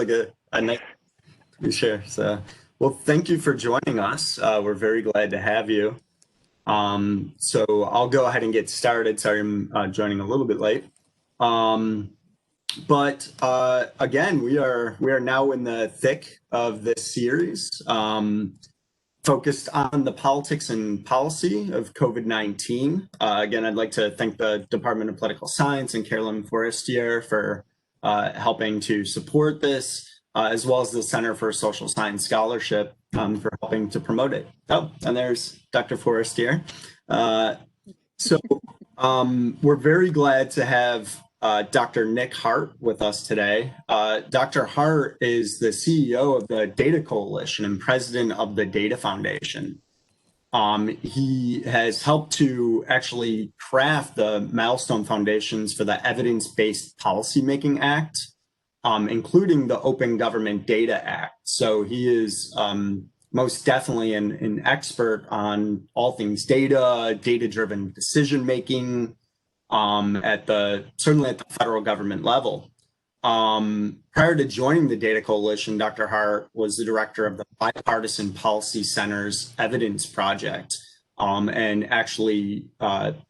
like a nice to be sure. So, well, thank you for joining us. We're very glad to have you. So I'll go ahead and get started. Sorry, I'm joining a little bit late. But again, we are now in the thick of this series, focused on the politics and policy of COVID-19. Again, I'd like to thank the Department of Political Science and Carolyn Forestier for helping to support this, as well as the Center for Social Science Scholarship for helping to promote it. Oh, and there's Dr. Forestier. So we're very glad to have Dr. Nick Hart with us today. Dr. Hart is the CEO of the Data Coalition and president of the Data Foundation. He has helped to actually craft the milestone foundations for the Evidence-Based Policymaking Act, including the Open Government Data Act. So he is most definitely an expert on all things data, data-driven decision-making, certainly at the federal government level. Prior to joining the Data Coalition, Dr. Hart was the director of the Bipartisan Policy Center's Evidence Project, and actually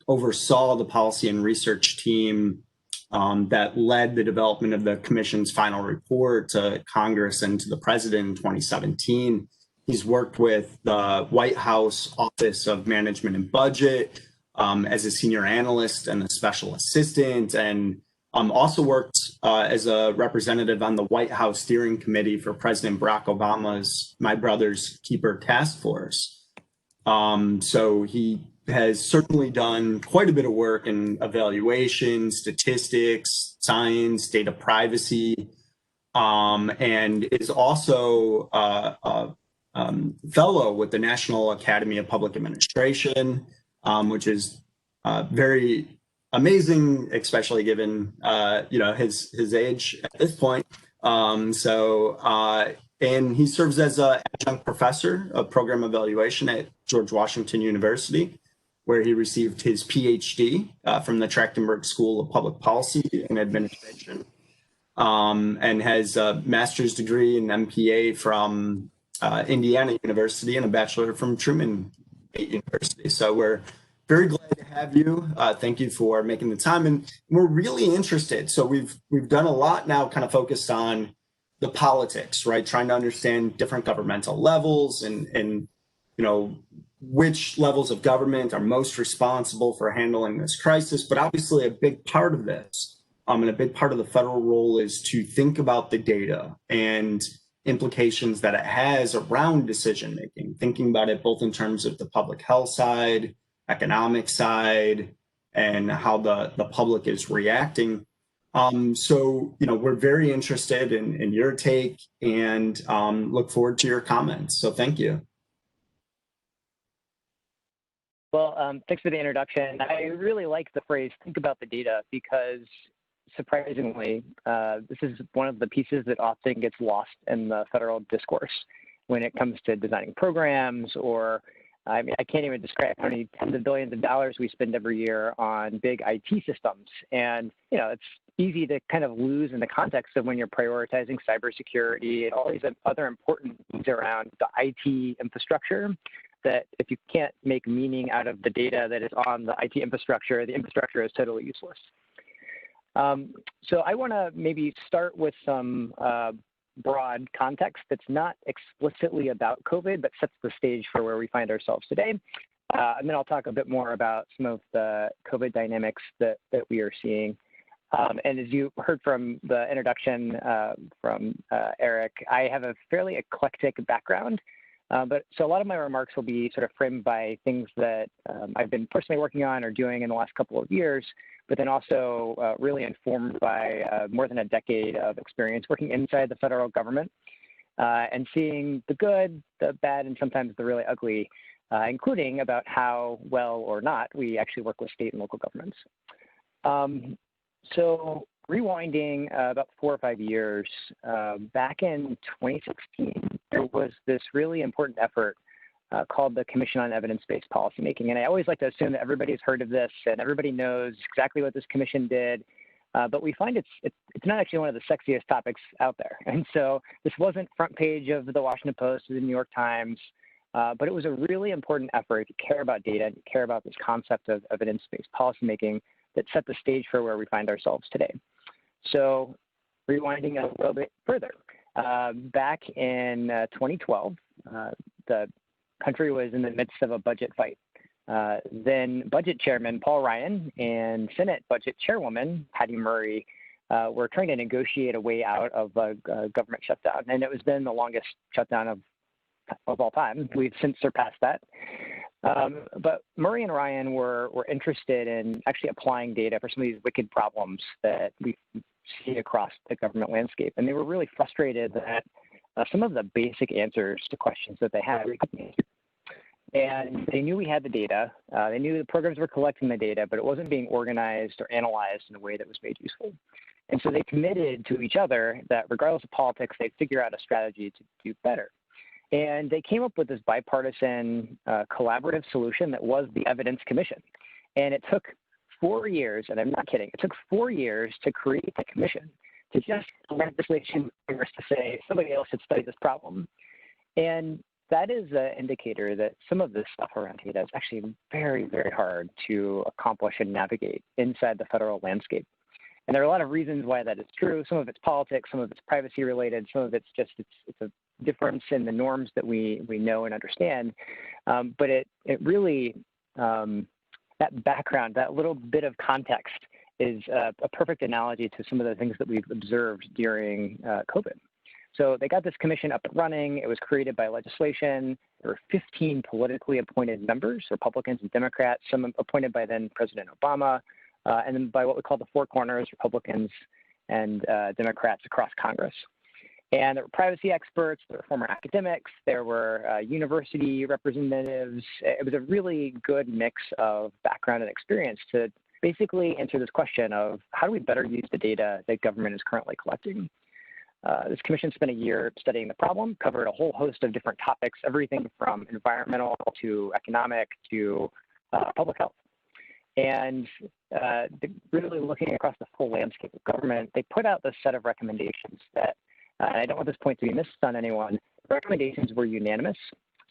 oversaw the policy and research team that led the development of the commission's final report to Congress and to the president in 2017. He's worked with the White House Office of Management and Budget as a senior analyst and a special assistant, and also worked as a representative on the White House Steering Committee for President Barack Obama's My Brother's Keeper Task Force. So he has certainly done quite a bit of work in evaluation, statistics, science, data privacy, and is also a fellow with the National Academy of Public Administration, which is very amazing, especially given his age at this point. And he serves as an adjunct professor of program evaluation at George Washington University, where he received his PhD from the Trachtenberg School of Public Policy and Administration, and has a master's degree and MPA from Indiana University and a bachelor from Truman State University. So we're very glad to have you. Thank you for making the time, and we're really interested. So we've done a lot now, kind of focused on the politics, right? Trying to understand different governmental levels and which levels of government are most responsible for handling this crisis. But obviously, a big part of this, and a big part of the federal role, is to think about the data and implications that it has around decision making. Thinking about it both in terms of the public health side, economic side, and how the public is reacting. So, we're very interested in your take and look forward to your comments. So thank you. Well, thanks for the introduction. I really like the phrase, think about the data, because surprisingly, this is one of the pieces that often gets lost in the federal discourse when it comes to designing programs, or I mean, I can't even describe how many tens of billions of dollars we spend every year on big IT systems. And, it's easy to kind of lose in the context of when you're prioritizing cybersecurity and all these other important things around the IT infrastructure, that if you can't make meaning out of the data that is on the IT infrastructure, the infrastructure is totally useless. So I want to maybe start with some broad context that's not explicitly about COVID, but sets the stage for where we find ourselves today. And then I'll talk a bit more about some of the COVID dynamics that we are seeing. And as you heard from the introduction from Eric, I have a fairly eclectic background. So a lot of my remarks will be sort of framed by things that I've been personally working on or doing in the last couple of years, but then also really informed by more than a decade of experience working inside the federal government and seeing the good, the bad, and sometimes the really ugly, including about how well or not we actually work with state and local governments. So rewinding about 4 or 5 years, back in 2016, there was this really important effort called the Commission on Evidence-Based Policymaking. And I always like to assume that everybody's heard of this and everybody knows exactly what this commission did. But we find it's not actually one of the sexiest topics out there. And so this wasn't front page of the Washington Post or the New York Times, but it was a really important effort to care about data and to care about this concept of evidence-based policymaking that set the stage for where we find ourselves today. So rewinding a little bit further, back in 2012, the country was in the midst of a budget fight. Then Budget Chairman Paul Ryan and Senate Budget Chairwoman Patty Murray were trying to negotiate a way out of a government shutdown, and it was then the longest shutdown of all time. We've since surpassed that. But Murray and Ryan were interested in actually applying data for some of these wicked problems that we see across the government landscape, and they were really frustrated that some of the basic answers to questions that they had we couldn't answer. And they knew we had the data. They knew the programs were collecting the data, but it wasn't being organized or analyzed in a way that was made useful. And so they committed to each other that regardless of politics, they'd figure out a strategy to do better. And they came up with this bipartisan collaborative solution that was the Evidence Commission. And it took 4 years, and I'm not kidding, it took 4 years to create the commission, to just legislation to say somebody else should study this problem. And that is an indicator that some of this stuff around data is actually very, very hard to accomplish and navigate inside the federal landscape. And there are a lot of reasons why that is true. Some of it's politics, some of it's privacy related, some of it's just it's a difference in the norms that we know and understand. But it really, that background, that little bit of context is a perfect analogy to some of the things that we've observed during COVID. So they got this commission up and running. It was created by legislation. There were 15 politically appointed members, Republicans and Democrats, some appointed by then President Obama, and then by what we call the Four Corners, Republicans and Democrats across Congress. And there were privacy experts, there were former academics, there were university representatives. It was a really good mix of background and experience to basically answer this question of how do we better use the data that government is currently collecting. This commission spent a year studying the problem, covered a whole host of different topics, everything from environmental to economic to public health. And really looking across the full landscape of government, they put out this set of recommendations that, and I don't want this point to be missed on anyone, the recommendations were unanimous.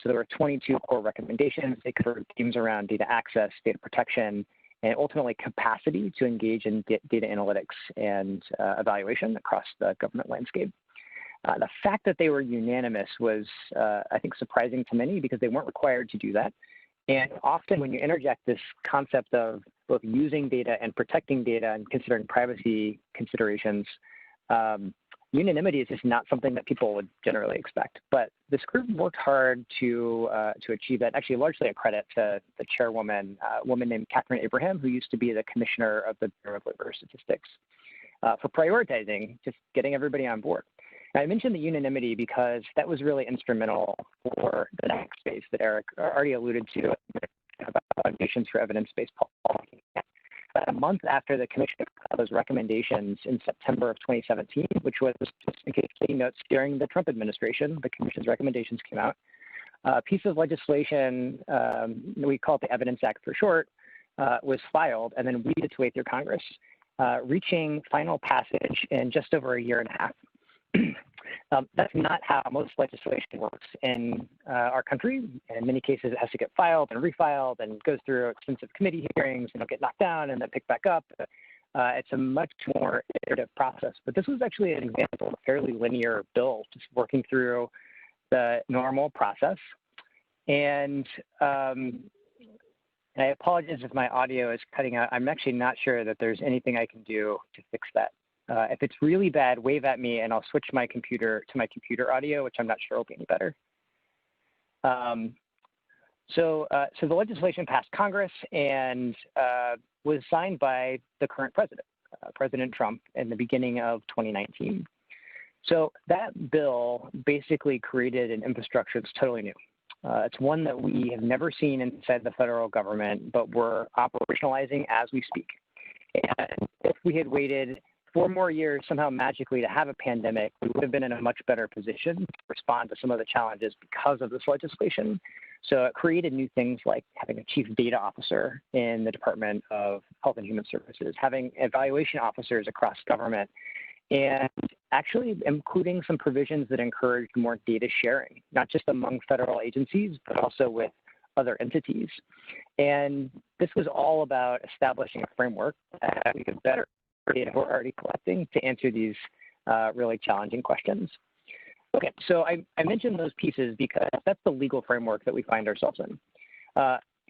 So there were 22 core recommendations. They covered themes around data access, data protection, and ultimately capacity to engage in data analytics and evaluation across the government landscape. The fact that they were unanimous was, I think, surprising to many because they weren't required to do that. And often when you interject this concept of both using data and protecting data and considering privacy considerations, unanimity is just not something that people would generally expect. But this group worked hard to achieve that, actually largely a credit to the chairwoman, a woman named Catherine Abraham, who used to be the commissioner of the Bureau of Labor Statistics, for prioritizing just getting everybody on board. And I mentioned the unanimity because that was really instrumental for the next phase that Eric already alluded to about foundations for evidence-based policy. About a month after the commission got those recommendations in September of 2017, which was, just in case taking notes, during the Trump administration, the commission's recommendations came out. A piece of legislation, we call it the Evidence Act for short, was filed and then weeded its way through Congress, reaching final passage in just over a year and a half. That's not how most legislation works in our country. In many cases, it has to get filed and refiled and goes through extensive committee hearings and it'll get knocked down and then picked back up. It's a much more iterative process. But this was actually an example of a fairly linear bill, just working through the normal process. And I apologize if my audio is cutting out. I'm actually not sure that there's anything I can do to fix that. If it's really bad, wave at me and I'll switch my computer to my computer audio, which I'm not sure will be any better. So the legislation passed Congress and was signed by the current president, President Trump, in the beginning of 2019. So that bill basically created an infrastructure that's totally new. It's one that we have never seen inside the federal government, but we're operationalizing as we speak. And if we had waited 4 more years somehow magically to have a pandemic, we would have been in a much better position to respond to some of the challenges because of this legislation. So it created new things like having a chief data officer in the Department of Health and Human Services, having evaluation officers across government, and actually including some provisions that encourage more data sharing, not just among federal agencies, but also with other entities. And this was all about establishing a framework that we could better data we're already collecting to answer these really challenging questions. Okay, so I mentioned those pieces because that's the legal framework that we find ourselves in.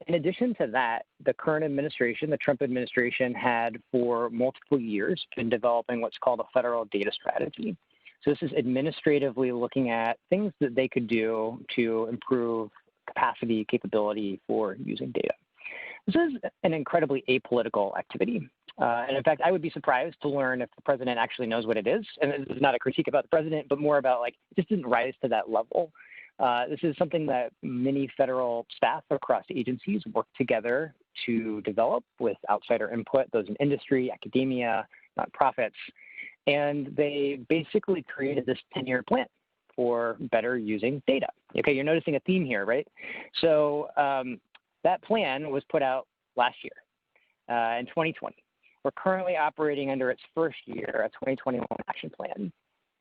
In addition to that, the current administration, the Trump administration, had for multiple years been developing what's called a federal data strategy. So this is administratively looking at things that they could do to improve capacity, capability for using data. This is an incredibly apolitical activity. And in fact, I would be surprised to learn if the president actually knows what it is. And this is not a critique about the president, but more about like, it just didn't rise to that level. This is something that many federal staff across agencies work together to develop with outsider input, those in industry, academia, nonprofits. And they basically created this 10-year plan for better using data. Okay, you're noticing a theme here, right? So that plan was put out last year in 2020. We're currently operating under its first year, a 2021 action plan.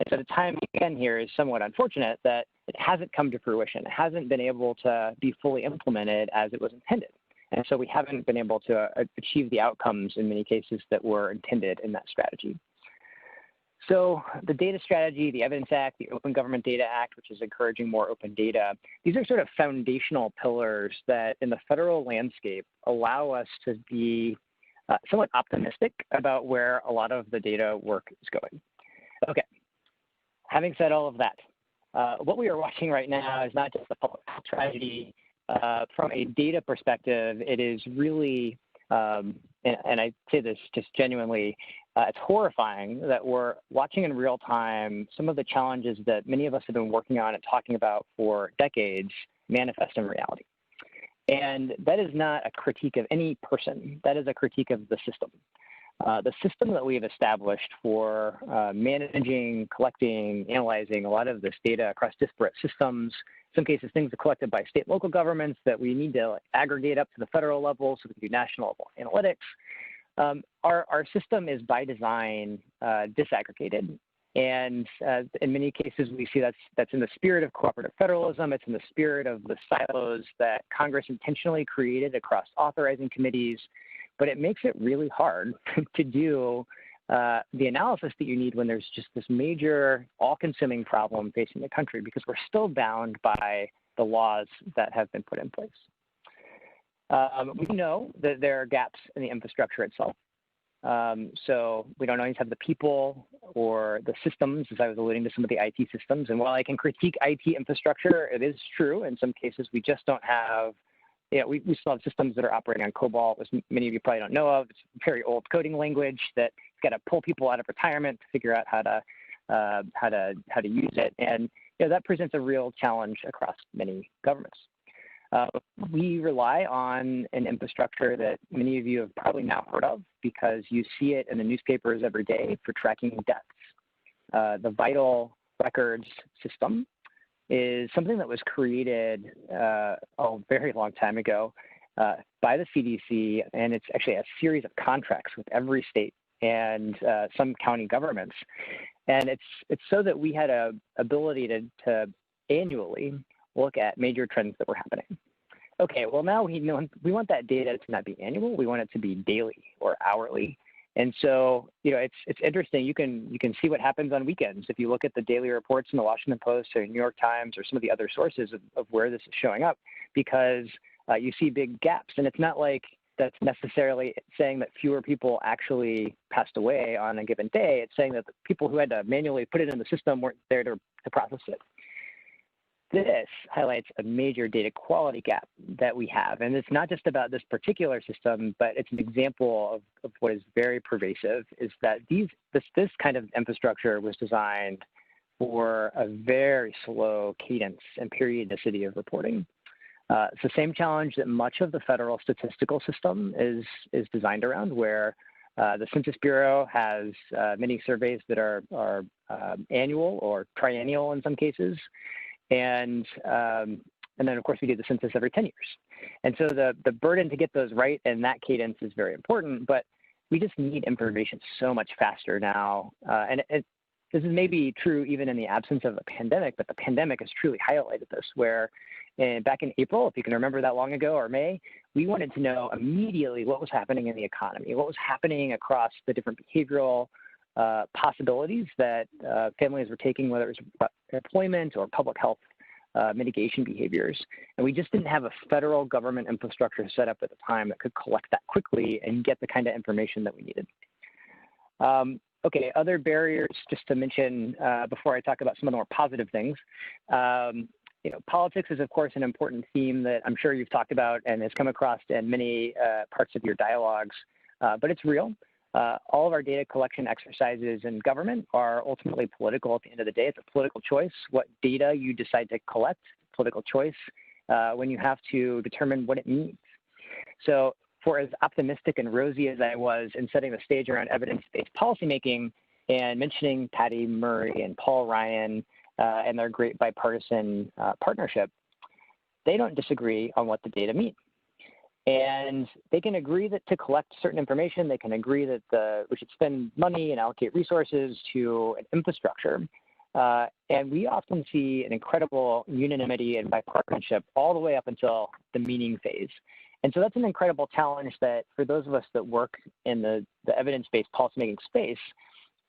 And so the timing again here is somewhat unfortunate that it hasn't come to fruition. It hasn't been able to be fully implemented as it was intended. And so we haven't been able to achieve the outcomes in many cases that were intended in that strategy. So the data strategy, the Evidence Act, the Open Government Data Act, which is encouraging more open data, these are sort of foundational pillars that in the federal landscape allow us to be somewhat optimistic about where a lot of the data work is going. Okay, having said all of that, what we are watching right now is not just a public health tragedy. From a data perspective, it is really, and I say this just genuinely, it's horrifying that we're watching in real time some of the challenges that many of us have been working on and talking about for decades manifest in reality. And that is not a critique of any person. That is a critique of the system. The system that we have established for managing, collecting, analyzing a lot of this data across disparate systems, in some cases things are collected by state and local governments that we need to aggregate up to the federal level so we can do national level analytics. Our system is by design disaggregated. And in many cases, we see that's in the spirit of cooperative federalism. It's in the spirit of the silos that Congress intentionally created across authorizing committees. But it makes it really hard to do the analysis that you need when there's just this major, all-consuming problem facing the country, because we're still bound by the laws that have been put in place. We know that there are gaps in the infrastructure itself. So we don't always have the people or the systems, as I was alluding to some of the IT systems. And while I can critique IT infrastructure, it is true in some cases we just don't have, we still have systems that are operating on COBOL, as many of you probably don't know of. It's a very old coding language that got to pull people out of retirement to figure out how to use it. And that presents a real challenge across many governments. We rely on an infrastructure that many of you have probably now heard of because you see it in the newspapers every day for tracking deaths. The vital records system is something that was created a very long time ago by the CDC, and it's actually a series of contracts with every state and some county governments. And it's so that we had a ability to annually look at major trends that were happening. Okay, well now we want that data to not be annual. We want it to be daily or hourly. And so, it's interesting. You can see what happens on weekends if you look at the daily reports in the Washington Post or New York Times or some of the other sources of where this is showing up, because you see big gaps. And it's not like that's necessarily saying that fewer people actually passed away on a given day. It's saying that the people who had to manually put it in the system weren't there to process it. This highlights a major data quality gap that we have. And it's not just about this particular system, but it's an example of what is very pervasive, is that this kind of infrastructure was designed for a very slow cadence and periodicity of reporting. It's the same challenge that much of the federal statistical system is designed around, where the Census Bureau has many surveys that are annual or triennial in some cases. And And then, of course, we do the census every 10 years. And so the burden to get those right and that cadence is very important, but we just need information so much faster now. This is maybe true even in the absence of a pandemic, but the pandemic has truly highlighted this, where back in April, if you can remember that long ago, or May, we wanted to know immediately what was happening in the economy, what was happening across the different behavioral possibilities that families were taking, whether it was about employment or public health mitigation behaviors. And we just didn't have a federal government infrastructure set up at the time that could collect that quickly and get the kind of information that we needed. Okay, other barriers, just to mention before I talk about some of the more positive things. Politics is, of course, an important theme that I'm sure you've talked about and has come across in many parts of your dialogues, but it's real. All of our data collection exercises in government are ultimately political at the end of the day. It's a political choice. What data you decide to collect, political choice, when you have to determine what it means. So for as optimistic and rosy as I was in setting the stage around evidence-based policymaking and mentioning Patty Murray and Paul Ryan and their great bipartisan partnership, they don't disagree on what the data mean. And they can agree that to collect certain information, they can agree that we should spend money and allocate resources to an infrastructure. And we often see an incredible unanimity and bipartisanship all the way up until the meaning phase. And so that's an incredible challenge that for those of us that work in the evidence-based policymaking space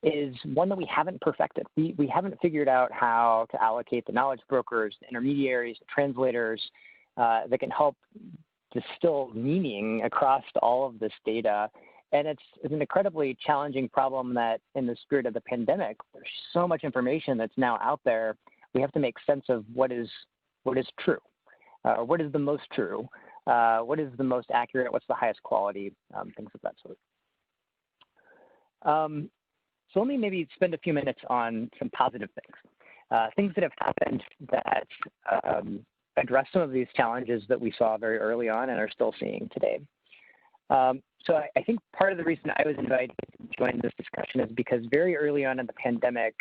is one that we haven't perfected. We haven't figured out how to allocate the knowledge brokers, the intermediaries, the translators that can help distill meaning across all of this data. And it's an incredibly challenging problem that in the spirit of the pandemic, there's so much information that's now out there. We have to make sense of what is true, or what is the most true, what is the most accurate, what's the highest quality, things of that sort. So let me maybe spend a few minutes on some positive things that have happened that address some of these challenges that we saw very early on and are still seeing today. So I think part of the reason I was invited to join this discussion is because very early on in the pandemic,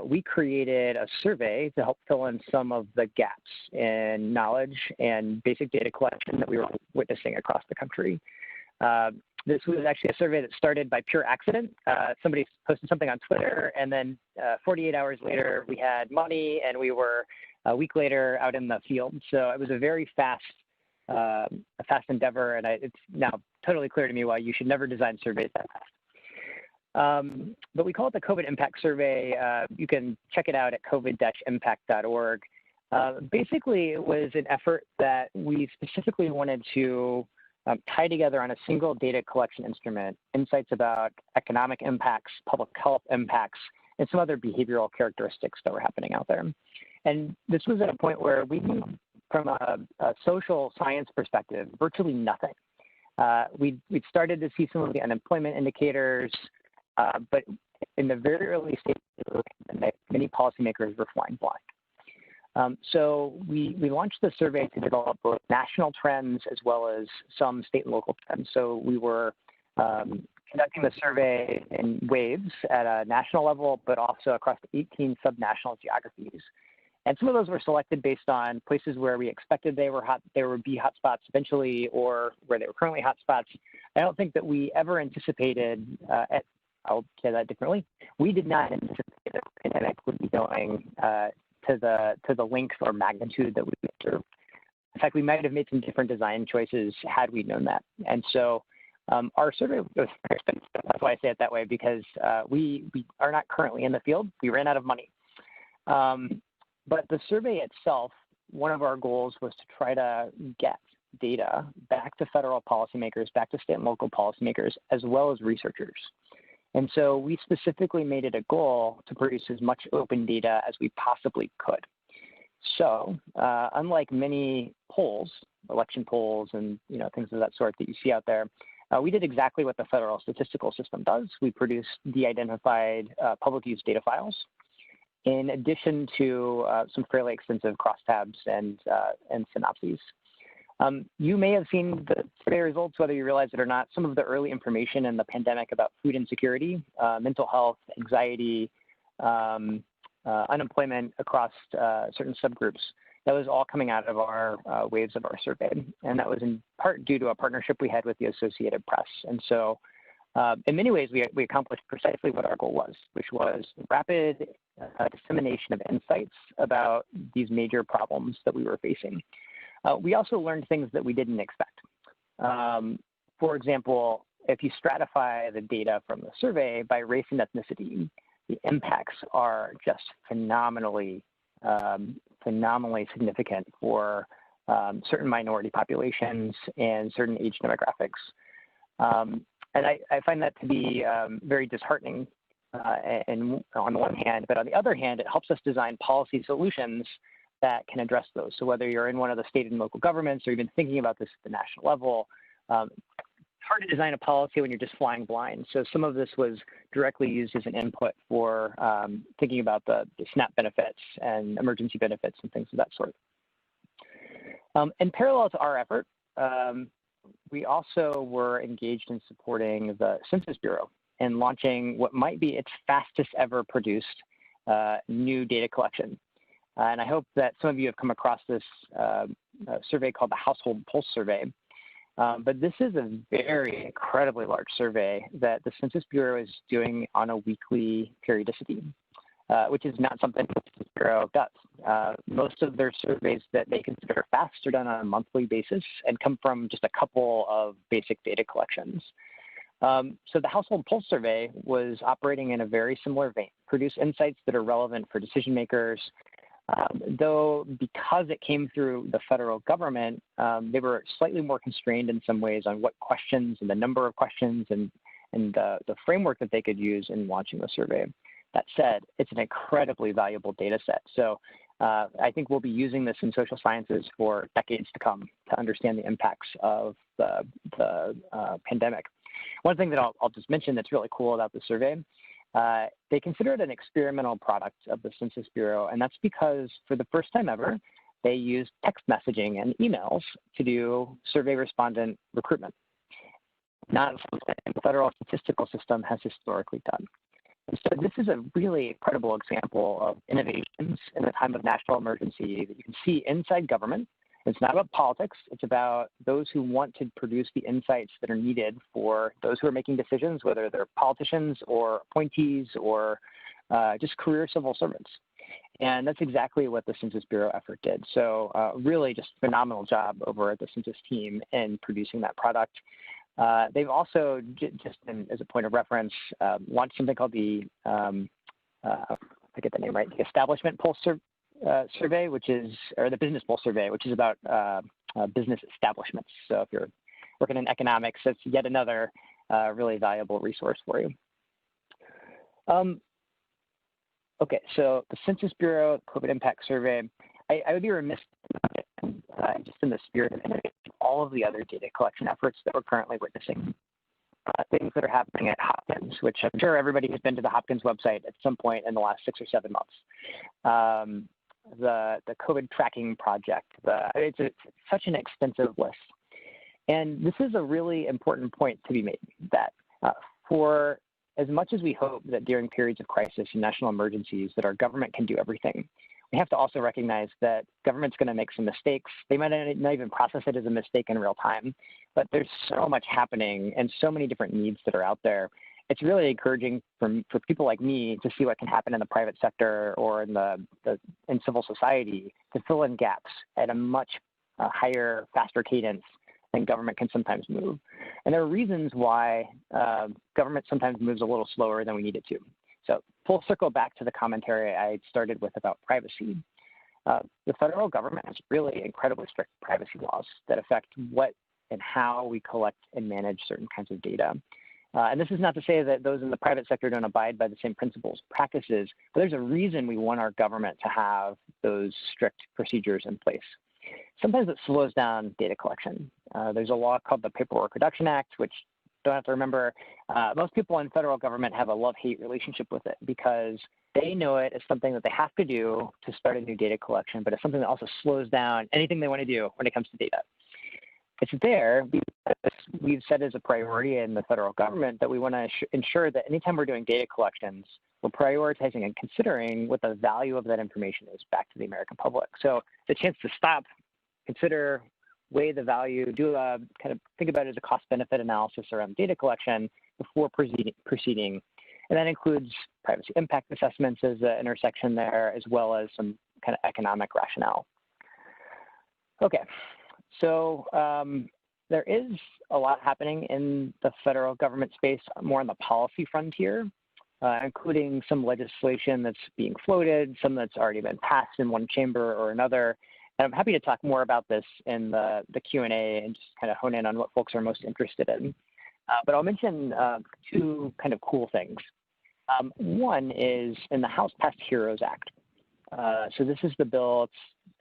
we created a survey to help fill in some of the gaps in knowledge and basic data collection that we were witnessing across the country. This was actually a survey that started by pure accident. Somebody posted something on Twitter, and then 48 hours later, we had money, and we were a week later out in the field. So it was a very fast endeavor, and it's now totally clear to me why you should never design surveys that fast. But we call it the COVID Impact Survey. You can check it out at covid-impact.org. Basically, it was an effort that we specifically wanted to tie together on a single data collection instrument, insights about economic impacts, public health impacts, and some other behavioral characteristics that were happening out there. And this was at a point where we knew from a social science perspective, virtually nothing. We'd started to see some of the unemployment indicators, but in the very early stages of the pandemic, many policymakers were flying blind. So we launched the survey to develop both national trends as well as some state and local trends. So we were conducting the survey in waves at a national level, but also across 18 subnational geographies. And some of those were selected based on places where we expected there would be hotspots eventually, or where they were currently hotspots. I don't think that we ever anticipated, I'll say that differently, we did not anticipate that the pandemic would be going to the length or magnitude that we observed. In fact, we might have made some different design choices had we known that. And so our survey was very expensive. That's why I say it that way, because we are not currently in the field. We ran out of money. But the survey itself, one of our goals was to try to get data back to federal policymakers, back to state and local policymakers, as well as researchers. And so we specifically made it a goal to produce as much open data as we possibly could. So unlike many polls, election polls and things of that sort that you see out there, we did exactly what the federal statistical system does. We produced de-identified public use data files, in addition to some fairly extensive crosstabs and synopses. You may have seen the survey results, whether you realize it or not, some of the early information in the pandemic about food insecurity, mental health, anxiety, unemployment across certain subgroups. That was all coming out of our waves of our survey. And that was in part due to a partnership we had with the Associated Press. And so in many ways, we accomplished precisely what our goal was, which was rapid dissemination of insights about these major problems that we were facing. We also learned things that we didn't expect. For example, if you stratify the data from the survey by race and ethnicity, the impacts are just phenomenally significant for certain minority populations and certain age demographics. And I find that to be very disheartening and on the one hand, but on the other hand, it helps us design policy solutions that can address those. So whether you're in one of the state and local governments or even thinking about this at the national level, it's hard to design a policy when you're just flying blind. So some of this was directly used as an input for thinking about the SNAP benefits and emergency benefits and things of that sort. In parallel to our effort, we also were engaged in supporting the Census Bureau and launching what might be its fastest ever produced new data collection. And I hope that some of you have come across this survey called the Household Pulse Survey. But this is a very incredibly large survey that the Census Bureau is doing on a weekly periodicity, which is not something the Census Bureau does. Most of their surveys that they consider fast are done on a monthly basis and come from just a couple of basic data collections. So the Household Pulse Survey was operating in a very similar vein, produce insights that are relevant for decision makers, though because it came through the federal government, they were slightly more constrained in some ways on what questions and the number of questions and the framework that they could use in launching the survey. That said, it's an incredibly valuable data set. So I think we'll be using this in social sciences for decades to come to understand the impacts of the pandemic. One thing that I'll just mention that's really cool about the survey, they consider it an experimental product of the Census Bureau, and that's because for the first time ever, they used text messaging and emails to do survey respondent recruitment, not something the federal statistical system has historically done. And so this is a really incredible example of innovations in a time of national emergency that you can see inside government. It's not about politics. It's about those who want to produce the insights that are needed for those who are making decisions, whether they're politicians or appointees or just career civil servants. And that's exactly what the Census Bureau effort did. So really just phenomenal job over at the Census team in producing that product. They've also, just as a point of reference, launched something called the, I get the name right, the Establishment Pulse Survey, which is, or the Business Pulse Survey, which is about business establishments. So if you're working in economics, it's yet another really valuable resource for you. Okay, so the Census Bureau COVID Impact Survey, I would be remiss just in the spirit of innovation, all of the other data collection efforts that we're currently witnessing. Things that are happening at Hopkins, which I'm sure everybody has been to the Hopkins website at some point in the last 6 or 7 months. The COVID tracking project, it's such an extensive list. And this is a really important point to be made, that for as much as we hope that during periods of crisis and national emergencies that our government can do everything, we have to also recognize that government's going to make some mistakes. They might not even process it as a mistake in real time, but there's so much happening and so many different needs that are out there. It's really encouraging for people like me to see what can happen in the private sector or in civil society to fill in gaps at a much higher, faster cadence than government can sometimes move. And there are reasons why government sometimes moves a little slower than we need it to. So full circle back to the commentary I started with about privacy. The federal government has really incredibly strict privacy laws that affect what and how we collect and manage certain kinds of data. And this is not to say that those in the private sector don't abide by the same principles, practices, but there's a reason we want our government to have those strict procedures in place. Sometimes it slows down data collection. There's a law called the Paperwork Reduction Act, which don't have to remember. Most people in federal government have a love-hate relationship with it because they know it as something that they have to do to start a new data collection, but it's something that also slows down anything they want to do when it comes to data. it's there because we've set as a priority in the federal government that we want to ensure that anytime we're doing data collections, we're prioritizing and considering what the value of that information is back to the American public. So the chance to stop, consider, weigh the value, do a kind of think about it as a cost-benefit analysis around data collection before proceeding. And that includes privacy impact assessments as an intersection there, as well as some kind of economic rationale. Okay, so there is a lot happening in the federal government space, more on the policy frontier, including some legislation that's being floated, some that's already been passed in one chamber or another. And I'm happy to talk more about this in the Q&A and just kind of hone in on what folks are most interested in. But I'll mention two kind of cool things. One is in the House passed HEROES Act. So this is the bill.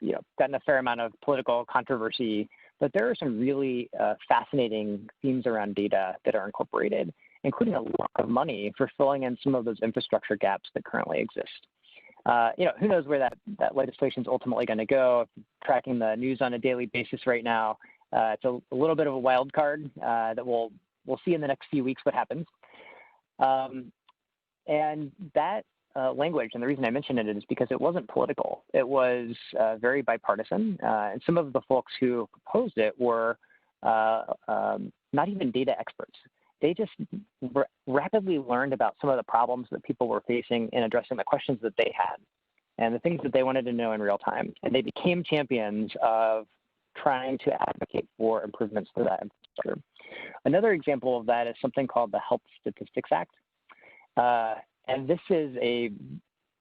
It's gotten a fair amount of political controversy, but there are some really fascinating themes around data that are incorporated, including a lot of money for filling in some of those infrastructure gaps that currently exist. Who knows where that legislation is ultimately going to go? Tracking the news on a daily basis right now, it's a little bit of a wild card that we'll see in the next few weeks what happens. And that language, and the reason I mention it is because it wasn't political. It was very bipartisan, and some of the folks who proposed it were not even data experts. They just rapidly learned about some of the problems that people were facing in addressing the questions that they had and the things that they wanted to know in real time. And they became champions of trying to advocate for improvements to that infrastructure. Another example of that is something called the Health Statistics Act. And this is a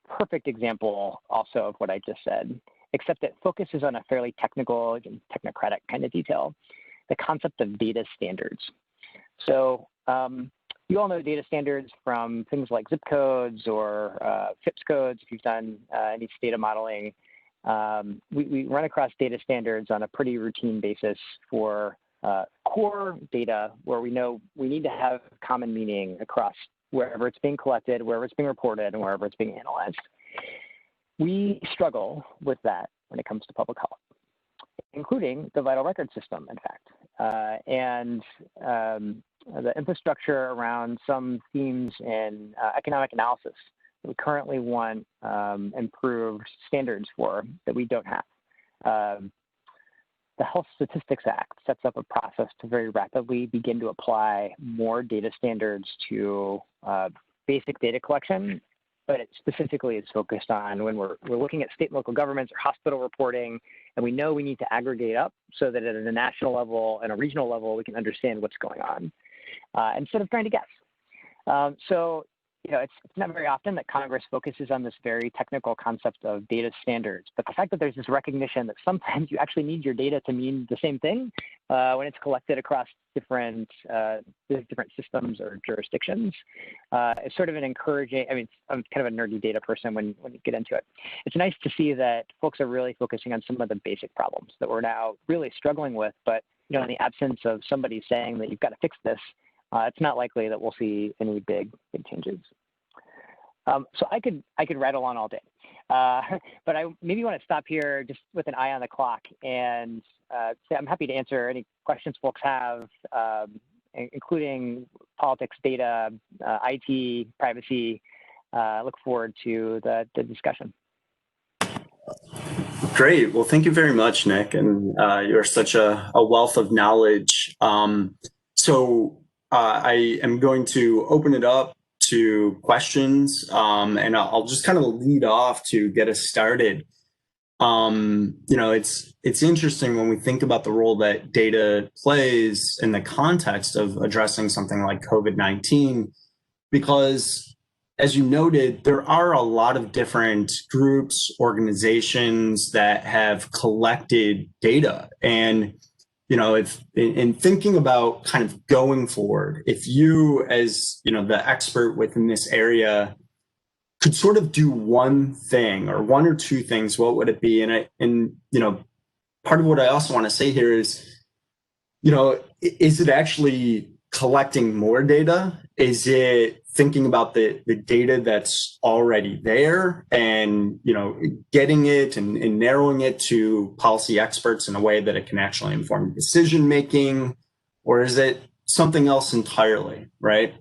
perfect example also of what I just said, except it focuses on a fairly technical and technocratic kind of detail, the concept of data standards. So you all know data standards from things like zip codes or FIPS codes. If you've done any data modeling, we run across data standards on a pretty routine basis for core data where we know we need to have common meaning across wherever it's being collected, wherever it's being reported, and wherever it's being analyzed. We struggle with that when it comes to public health, including the vital record system, in fact. And the infrastructure around some themes in economic analysis we currently want improved standards for that we don't have. The Health Statistics Act sets up a process to very rapidly begin to apply more data standards to basic data collection, but it specifically is focused on when we're looking at state and local governments or hospital reporting, and we know we need to aggregate up so that at a national level and a regional level, we can understand what's going on instead of trying to guess. So it's not very often that Congress focuses on this very technical concept of data standards, but the fact that there's this recognition that sometimes you actually need your data to mean the same thing when it's collected across different systems or jurisdictions is sort of an encouraging. I mean, I'm kind of a nerdy data person when you get into it. It's nice to see that folks are really focusing on some of the basic problems that we're now really struggling with, but in the absence of somebody saying that you've got to fix this, it's not likely that we'll see any big changes. So I could rattle on all day, but I maybe want to stop here just with an eye on the clock and say I'm happy to answer any questions folks have, including politics, data, IT, privacy. Look forward to the discussion. Great. Well, thank you very much, Nick. And you're such a wealth of knowledge. So I am going to open it up to questions, and I'll just kind of lead off to get us started. It's interesting when we think about the role that data plays in the context of addressing something like COVID-19, because as you noted, there are a lot of different groups, organizations that have collected data. And if in thinking about kind of going forward, if you as, the expert within this area could sort of do one thing or one or two things, what would it be? And part of what I also want to say here is, is it actually collecting more data? Is it thinking about the data that's already there and, getting it and narrowing it to policy experts in a way that it can actually inform decision making? Or is it something else entirely, right?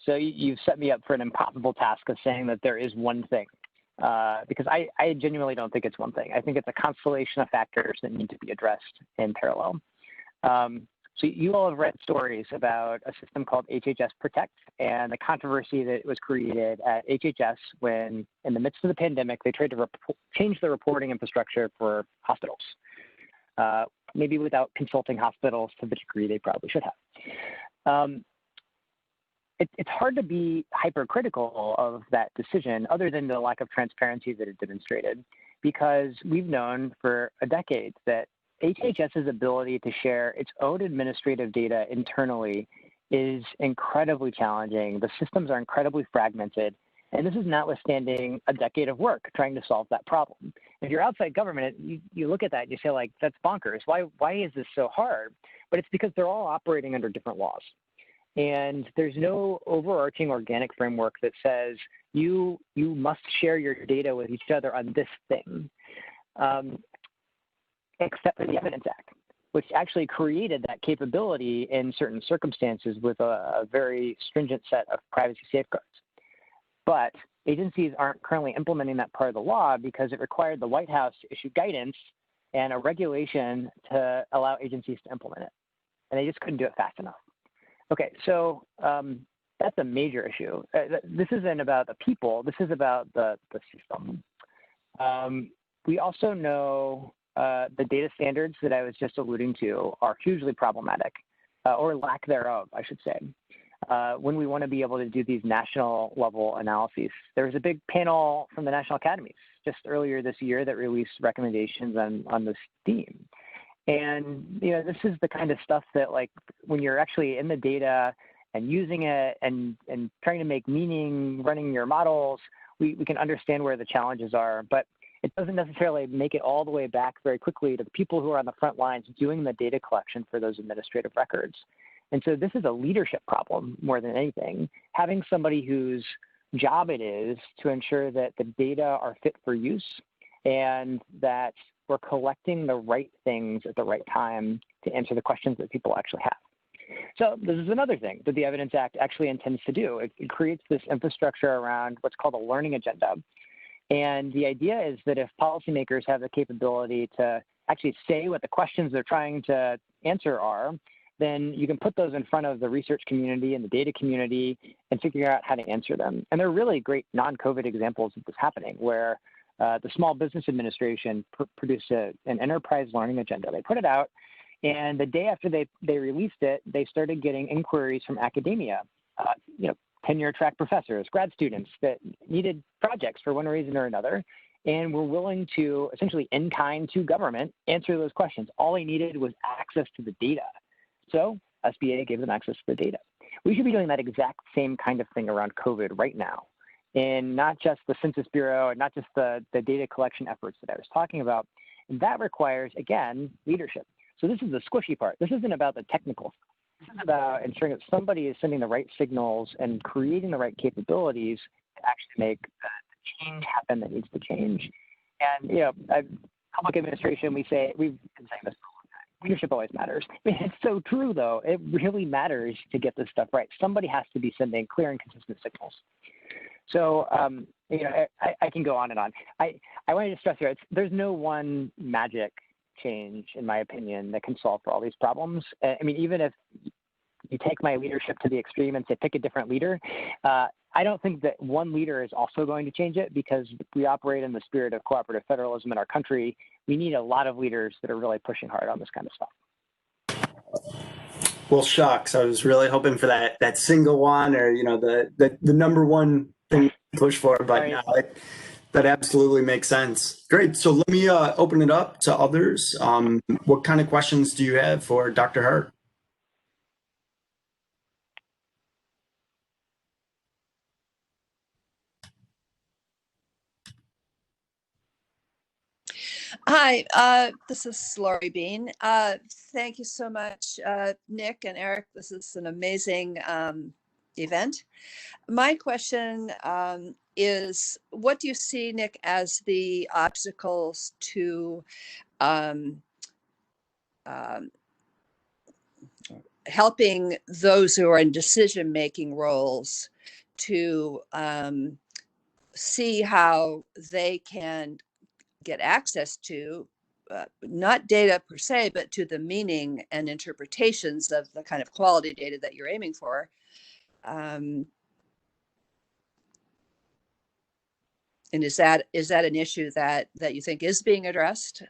So you've set me up for an impossible task of saying that there is one thing, because I genuinely don't think it's one thing. I think it's a constellation of factors that need to be addressed in parallel. So you all have read stories about a system called HHS Protect and the controversy that was created at HHS when, in the midst of the pandemic, they tried to change the reporting infrastructure for hospitals, maybe without consulting hospitals to the degree they probably should have. It's hard to be hypercritical of that decision other than the lack of transparency that it demonstrated, because we've known for a decade that HHS's ability to share its own administrative data internally is incredibly challenging. The systems are incredibly fragmented, and this is notwithstanding a decade of work trying to solve that problem. If you're outside government, you look at that and you say, like, that's bonkers. Why is this so hard? But it's because they're all operating under different laws. And there's no overarching organic framework that says you must share your data with each other on this thing, except for the Evidence Act, which actually created that capability in certain circumstances with a very stringent set of privacy safeguards. But agencies aren't currently implementing that part of the law because it required the White House to issue guidance and a regulation to allow agencies to implement it. And they just couldn't do it fast enough. Okay, so that's a major issue. This isn't about the people. This is about the system. We also know the data standards that I was just alluding to are hugely problematic, or lack thereof, I should say. When we want to be able to do these national level analyses, there was a big panel from the National Academies just earlier this year that released recommendations on this theme. And, this is the kind of stuff that, like, when you're actually in the data and using it and trying to make meaning, running your models, we can understand where the challenges are. But it doesn't necessarily make it all the way back very quickly to the people who are on the front lines doing the data collection for those administrative records. And so this is a leadership problem more than anything. Having somebody whose job it is to ensure that the data are fit for use and that we're collecting the right things at the right time to answer the questions that people actually have. So this is another thing that the Evidence Act actually intends to do. It creates this infrastructure around what's called a learning agenda. And the idea is that if policymakers have the capability to actually say what the questions they're trying to answer are, then you can put those in front of the research community and the data community and figure out how to answer them. And there are really great non-COVID examples of this happening where the Small Business Administration produced an enterprise learning agenda. They put it out, and the day after they released it, they started getting inquiries from academia, tenure track professors, grad students that needed projects for one reason or another, and were willing to essentially in kind to government answer those questions. All they needed was access to the data. So SBA gave them access to the data. We should be doing that exact same kind of thing around COVID right now. And not just the Census Bureau and not just the data collection efforts that I was talking about. And that requires, again, leadership. So this is the squishy part. This isn't about the technical stuff. This is about ensuring that somebody is sending the right signals and creating the right capabilities to actually make the change happen that needs to change. And, public administration, we've been saying this for a long time. Leadership always matters. It's so true, though. It really matters to get this stuff right. Somebody has to be sending clear and consistent signals. So, I can go on and on. I wanted to stress here, there's no one magic change, in my opinion, that can solve for all these problems. I mean, even if you take my leadership to the extreme and say pick a different leader, I don't think that one leader is also going to change it because we operate in the spirit of cooperative federalism in our country. We need a lot of leaders that are really pushing hard on this kind of stuff. Well, shucks, I was really hoping for that single one or, the number one thing to push for, but Right. no, that absolutely makes sense. Great. So let me open it up to others. What kind of questions do you have for Dr. Hart? Hi, this is Lori Bean. Thank you so much, Nick and Eric. This is an amazing event. My question is, what do you see, Nick, as the obstacles to um, um, helping those who are in decision-making roles to see how they can get access to not data per se, but to the meaning and interpretations of the kind of quality data that you're aiming for. And is that an issue that you think is being addressed?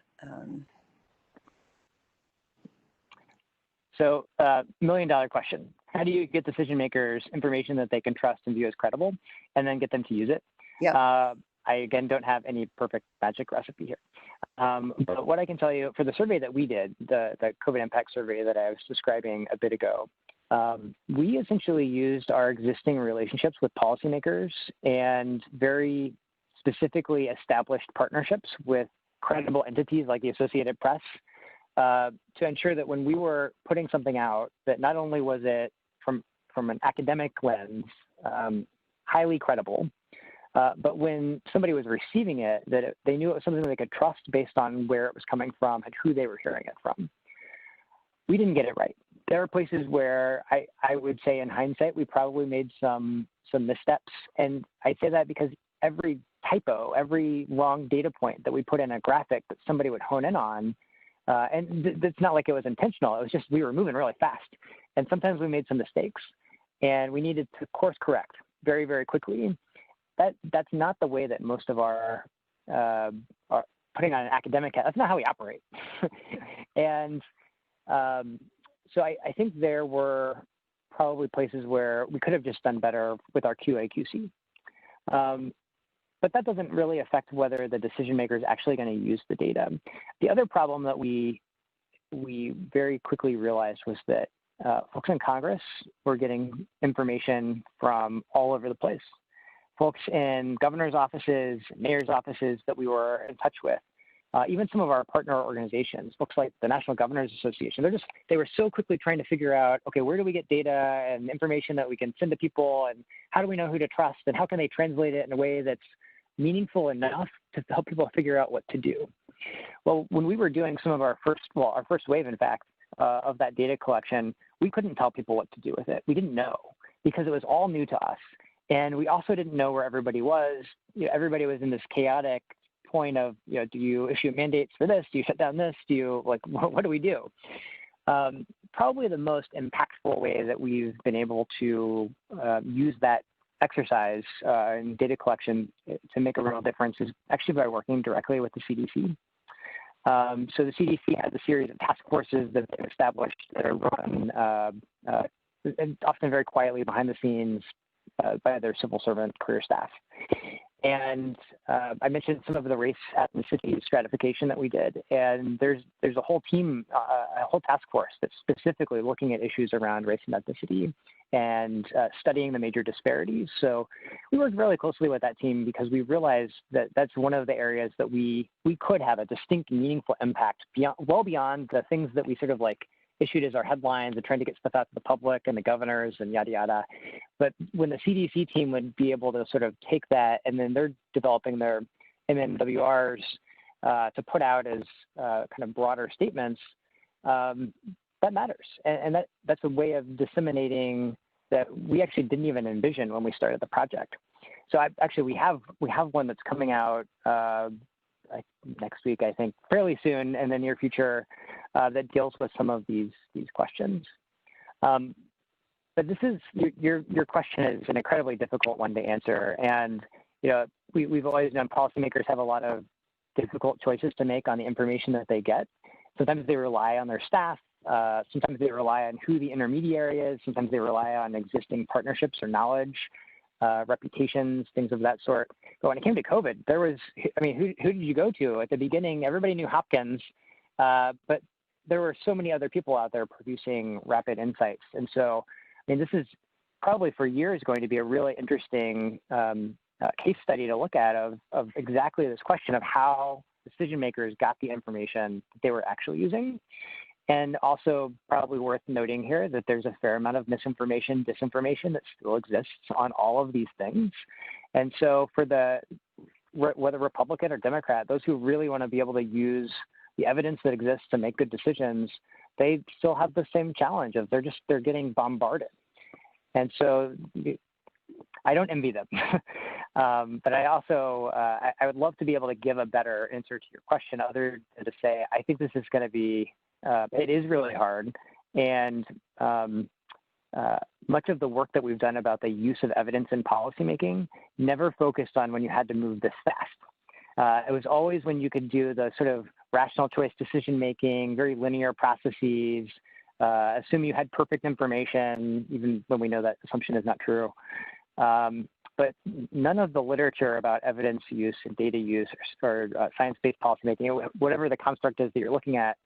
So, $1 million question. How do you get decision makers information that they can trust and view as credible, and then get them to use it? Yeah. I, again, don't have any perfect magic recipe here. But what I can tell you, for the survey that we did, the COVID impact survey that I was describing a bit ago, we essentially used our existing relationships with policymakers and very specifically established partnerships with credible entities like the Associated Press to ensure that when we were putting something out, that not only was it from an academic lens highly credible, but when somebody was receiving it, that they knew it was something they could trust based on where it was coming from and who they were hearing it from. We didn't get it right. There are places where I would say in hindsight, we probably made some missteps. And I say that because every typo, every wrong data point that we put in a graphic that somebody would hone in on, and it's not like it was intentional. It was just we were moving really fast. And sometimes we made some mistakes and we needed to course correct very, very quickly. That's not the way that most of our putting on an academic hat. That's not how we operate. And so I think there were probably places where we could have just done better with our QA/QC. But that doesn't really affect whether the decision maker is actually going to use the data. The other problem that we very quickly realized was that folks in Congress were getting information from all over the place. Folks in governor's offices, mayor's offices that we were in touch with, even some of our partner organizations, folks like the National Governors Association, they were so quickly trying to figure out, okay, where do we get data and information that we can send to people, and how do we know who to trust, and how can they translate it in a way that's meaningful enough to help people figure out what to do? Well, when we were doing some of our first wave, in fact, of that data collection, we couldn't tell people what to do with it. We didn't know because it was all new to us. And we also didn't know where everybody was. Everybody was in this chaotic point of, do you issue mandates for this? Do you shut down this? Do you, what do we do? Probably the most impactful way that we've been able to use that exercise in data collection to make a real difference is actually by working directly with the CDC. So the CDC has a series of task forces that they've established that are run often very quietly behind the scenes by their civil servant career staff. And I mentioned some of the race ethnicity stratification that we did. And there's a whole team, a whole task force that's specifically looking at issues around race and ethnicity and studying the major disparities. So we worked really closely with that team because we realized that that's one of the areas that we could have a distinct, meaningful impact well beyond the things that we sort of issued as our headlines and trying to get stuff out to the public and the governors and yada, yada. But when the CDC team would be able to sort of take that and then they're developing their MMWRs to put out as kind of broader statements, that matters. And that's a way of disseminating that we actually didn't even envision when we started the project. So we have one that's coming out next week, I think, fairly soon in the near future, that deals with some of these questions. But this is your question is an incredibly difficult one to answer, and we've always known policymakers have a lot of difficult choices to make on the information that they get. Sometimes they rely on their staff. Sometimes they rely on who the intermediary is. Sometimes they rely on existing partnerships or knowledge. Reputations, things of that sort. But when it came to COVID, who did you go to? At the beginning, everybody knew Hopkins, but there were so many other people out there producing rapid insights. And so, this is probably for years going to be a really interesting case study to look at of exactly this question of how decision makers got the information that they were actually using. And also probably worth noting here that there's a fair amount of misinformation, disinformation that still exists on all of these things. And so for whether Republican or Democrat, those who really want to be able to use the evidence that exists to make good decisions, they still have the same challenge of they're getting bombarded. And so I don't envy them. But I also, I would love to be able to give a better answer to your question other than to say, I think this is going to be, it is really hard. And much of the work that we've done about the use of evidence in policymaking never focused on when you had to move this fast. It was always when you could do the sort of rational choice decision-making, very linear processes, assume you had perfect information, even when we know that assumption is not true. But none of the literature about evidence use and data use or science-based policymaking, whatever the construct is that you're looking at,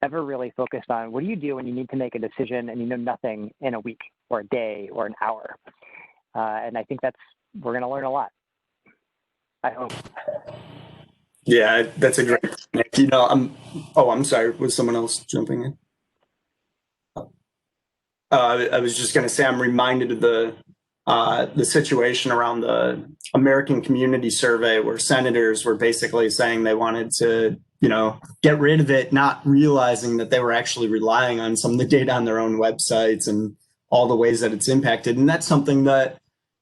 ever really focused on what do you do when you need to make a decision and you know nothing in a week or a day or an hour. And I think we're going to learn a lot. I hope. Yeah, that's a great point. You know, I'm sorry. Was someone else jumping in? I was just going to say, I'm reminded of the situation around the American Community Survey, where senators were basically saying they wanted to, get rid of it, not realizing that they were actually relying on some of the data on their own websites and all the ways that it's impacted. And that's something that,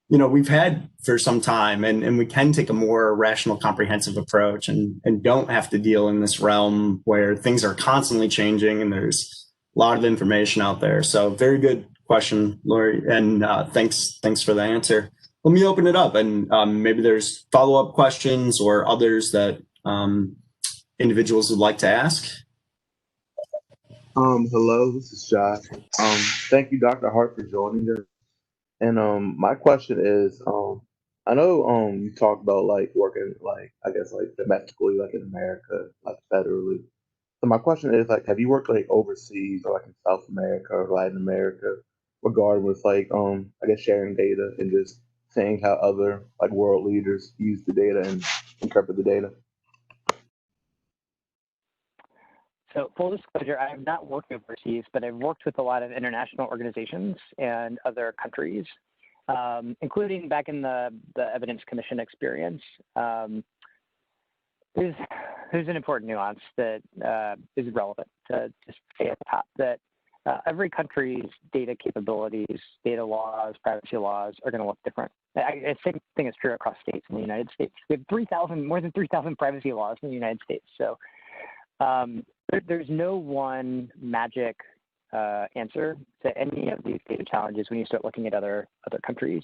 we've had for some time, and we can take a more rational, comprehensive approach and don't have to deal in this realm where things are constantly changing and there's a lot of information out there. So very good question, Lori, and thanks for the answer. Let me open it up, and maybe there's follow-up questions or others that individuals would like to ask. Hello, this is Josh. Thank you, Dr. Hart, for joining us. And my question is, I know you talked about like working I guess domestically, like in America, like federally. So my question is, have you worked like overseas or like in South America or Latin America, regarding with I guess sharing data and just seeing how other like world leaders use the data and interpret the data? So full disclosure, I have not worked overseas, but I've worked with a lot of international organizations and other countries, including back in the Evidence Commission experience. There's an important nuance that is relevant to just say at the top, that every country's data capabilities, data laws, privacy laws are going to look different. The same thing is true across states in the United States. We have more than 3,000 privacy laws in the United States. So there's no one magic answer to any of these data challenges when you start looking at other countries.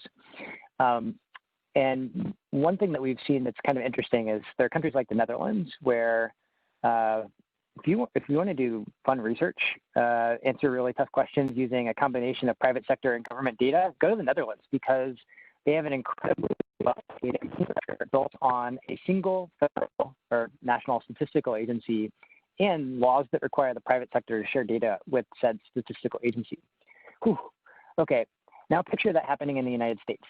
And one thing that we've seen that's kind of interesting is there are countries like the Netherlands where if you want to do fun research, answer really tough questions using a combination of private sector and government data, go to the Netherlands, because they have an incredibly robust data infrastructure built on a single federal or national statistical agency and laws that require the private sector to share data with said statistical agency. Whew. Okay, now picture that happening in the United States.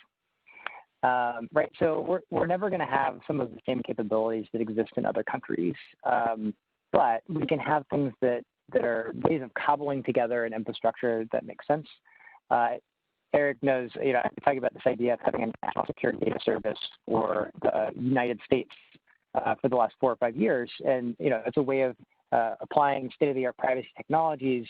Right, so we're never going to have some of the same capabilities that exist in other countries, but we can have things that are ways of cobbling together an infrastructure that makes sense. Eric knows, I've been talking about this idea of having a national security data service for the United States for the last 4 or 5 years, and it's a way of applying state-of-the-art privacy technologies,